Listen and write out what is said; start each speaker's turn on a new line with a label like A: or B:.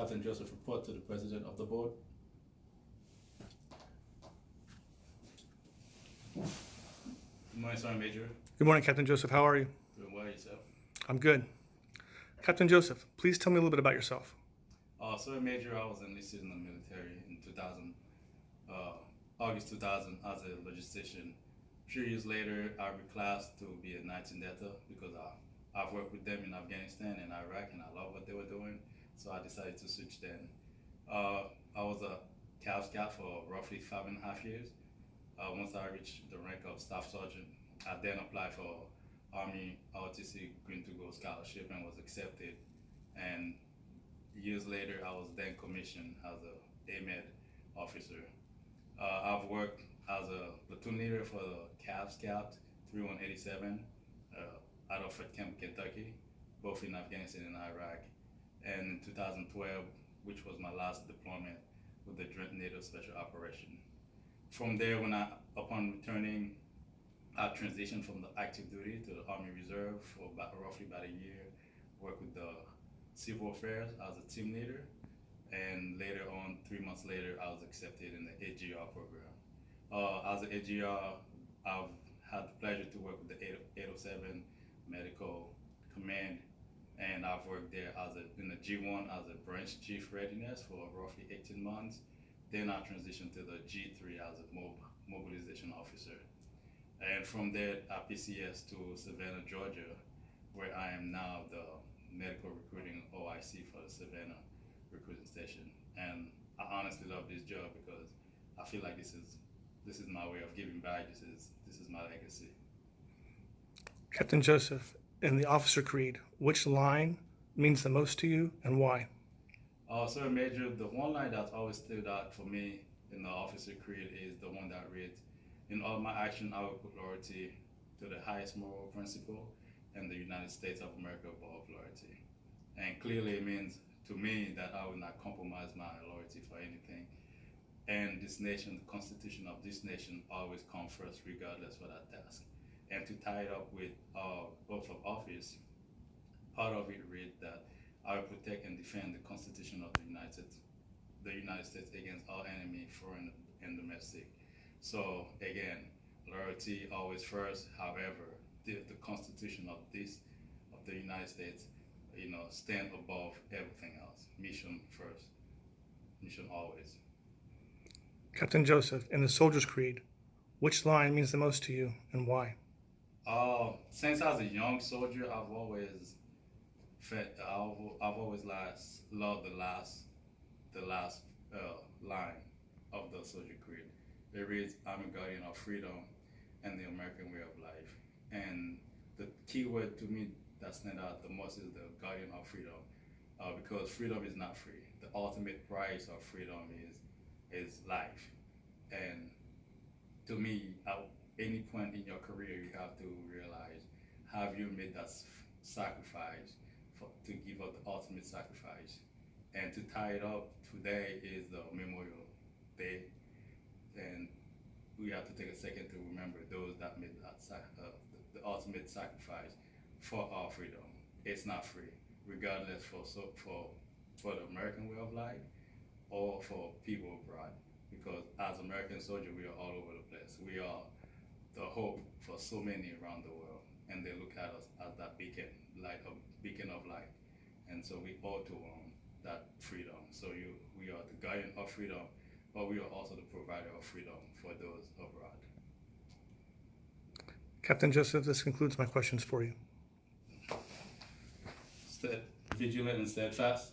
A: Captain Joseph report to the President of the Board. Good morning, Sergeant Major.
B: Good morning, Captain Joseph. How are you?
A: Doing well, yourself?
B: I'm good. Captain Joseph, please tell me a little bit about yourself.
A: Sergeant Major, I was enlisted in the military in August 2000 as a logistician. 3 years later, I reclassed to be a Knights in Delta because I've worked with them in Afghanistan and Iraq, and I love what they were doing, so I decided to switch then. I was a Cav Scout for roughly 5.5 years. Once I reached the rank of Staff Sergeant, I then applied for Army ROTC Green to Go scholarship and was accepted. And years later, I was then commissioned as a AMED officer. I've worked as a platoon leader for the Cav Scout 3187 out of Fort Camp, Kentucky, both in Afghanistan and Iraq. And in 2012, which was my last deployment with the Joint NATO Special Operation. From there, upon returning, I transitioned from the active duty to the Army Reserve for roughly about a year, worked with the Civil Affairs as a team leader, and later on, 3 months later, I was accepted in the AGR program. As an AGR, I've had the pleasure to work with the 807 Medical Command, and I've worked there in the G1 as a branch chief readiness for roughly 18 months. Then I transitioned to the G3 as a mobilization officer. And from there, I PCS to Savannah, Georgia, where I am now the medical recruiting OIC for the Savannah recruiting station. And I honestly love this job because I feel like this is my way of giving back. This is my legacy.
B: Captain Joseph, in the officer creed, which line means the most to you and why?
A: Sergeant Major, the one line that's always stood out for me in the officer creed is the one that reads, "In all my action, I will put loyalty to the highest moral principle and the United States of America above loyalty." And clearly it means to me that I will not compromise my loyalty for anything. And this nation, the Constitution of this nation, always comes first regardless of that task. And to tie it up with oath of office, part of it reads that I will protect and defend the Constitution of the United States against all enemy, foreign and domestic. So again, loyalty always first. However, the Constitution of the United States, stand above everything else. Mission first. Mission always.
B: Captain Joseph, in the soldier's creed, which line means the most to you and why?
A: Since I was a young soldier, I've always loved the last line of the soldier creed. It reads, "I'm a guardian of freedom and the American way of life." And the key word to me that stands out the most is the guardian of freedom, because freedom is not free. The ultimate price of freedom is life. And to me, at any point in your career, you have to realize, have you made that sacrifice to give up the ultimate sacrifice? And to tie it up, today is the Memorial Day, and we have to take a second to remember those that made that the ultimate sacrifice for our freedom. It's not free, regardless for the American way of life or for people abroad. Because as American soldiers, we are all over the place. We are the hope for so many around the world, and they look at us as that beacon of light. And so we owe to that freedom. So we are the guardian of freedom, but we are also the provider of freedom for those abroad.
B: Captain Joseph, this concludes my questions for you.
A: Vigilant and steadfast.